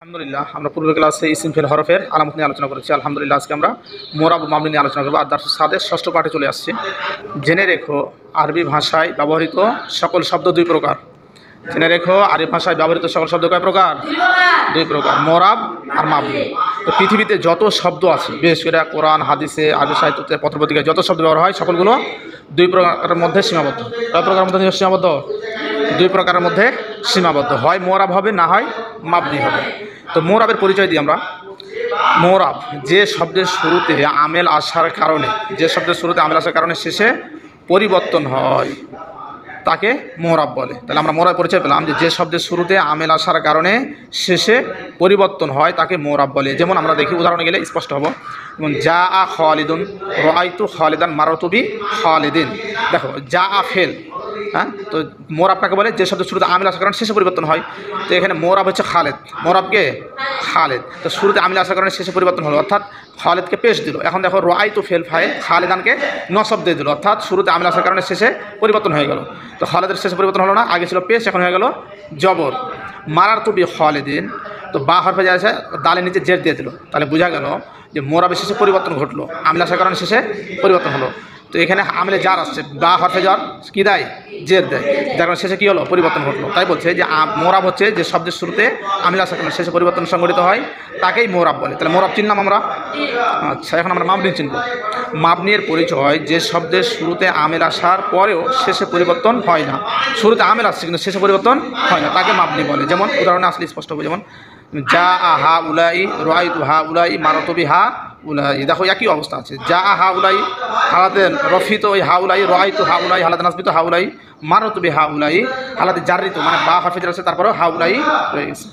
আলহামদুলিল্লাহ আমরা পূর্ব ক্লাসে ইসিম ফেল হরফের আলামত নিয়ে আলোচনা করেছি। আলহামদুলিল্লাহ আজকে আমরা মোরাব মামলি নিয়ে আলোচনা করবো। আর দারসুস সাদের ষষ্ঠ পাঠে চলে আসছে। জেনে রেখো আরবি ভাষায় ব্যবহৃত সকল শব্দ দুই প্রকার। জেনে রেখো আরবি ভাষায় ব্যবহৃত সকল শব্দ কয় প্রকার? দুই প্রকার, মোরাব আর মামলি। তো পৃথিবীতে যত শব্দ আছে, বিশেষ করে কোরআন হাদিসে আরবি সাহিত্যে পত্রপত্রিকায় যত শব্দ ব্যবহার হয় সকলগুলো দুই প্রকারের মধ্যে সীমাবদ্ধ। কয় প্রকারের মধ্যে সীমাবদ্ধ? দুই প্রকারের মধ্যে সীমাবদ্ধ। হয় মোরাব হবে, না হয় মাবনি হবে। তো মোরাবের পরিচয় দিই আমরা। মোরাব যে শব্দের শুরুতে আমেল আসার কারণে, যে শব্দের শুরুতে আমেল আসার কারণে শেষে পরিবর্তন হয় তাকে মোরাব বলে। তাহলে আমরা মোরাব পরিচয় পেলাম যে শব্দের শুরুতে আমেল আসার কারণে শেষে পরিবর্তন হয় তাকে মোরাব বলে। যেমন আমরা দেখি, উদাহরণে গেলে স্পষ্ট হব। যেমন যা আ খালিদুন রাআইতু খালিদান মারাতু বি খালিদিন। দেখো যা আ ফেল, হ্যাঁ, তো মোরাব কাকে বলে? যে শব্দের শুরুতে আমিল আসার কারণে শেষে পরিবর্তন হয়। তো এখানে মোরাব হচ্ছে খালেদ। মোরাবকে খালেদ, তো শুরুতে আমিল আসার কারণে শেষে পরিবর্তন হলো, অর্থাৎ খালেদকে পেশ দিল। এখন দেখো রাআইতু ফেল ফাইল, খালেদানকে নসব দিয়ে দিল, অর্থাৎ শুরুতে আমিল আসার কারণে শেষে পরিবর্তন হয়ে গেল। তো খালেদের শেষে পরিবর্তন হলো না, আগে ছিল পেশ, এখন হয়ে গেল জবর। মারারতু বি খালিদিন, তো বা হরফে যা আছে দালের নিচে জের দিয়ে দিল। তাহলে বোঝা গেল যে মোরাবের শেষে পরিবর্তন ঘটলো, আমিল আসার কারণে শেষে পরিবর্তন হলো। তো এখানে আমিলে জার আসছে, বা হরফে জার কী দেয়? জের দেয়, যার কারণে শেষে কী হলো? পরিবর্তন ঘটলো। তাই বলছে যে মোরাব হচ্ছে যে শব্দের শুরুতে আমিল আসার কারণে শেষে পরিবর্তন সংঘটিত হয় তাকেই মোরাব বলে। তাহলে মোরাব চিনলাম আমরা। আচ্ছা, এখন আমরা মাবনি চিনব। মাবনির পরিচয় যে শব্দের শুরুতে আমেল আসার পরেও শেষে পরিবর্তন হয় না। শুরুতে আমেল আসছে কিন্তু শেষে পরিবর্তন হয় না, তাকে মাবনি বলে। যেমন উদাহরণে আসলে স্পষ্ট হবে। যেমন যা আহা উলাই রাআইতু হা উলাই মারাতু বি হা উলাই। দেখো একই অবস্থা আছে। যা হা উলাই হালাতে রফিত ওই হা উলাই, রাআইতু হা উলাই হালাতে নাসবিত হা উলাই, মারাতু বি হা উলাই হালাতে জারিত, মানে বা হরফে জার আছে তারপরেও হা উলাই রয়ে গেছে।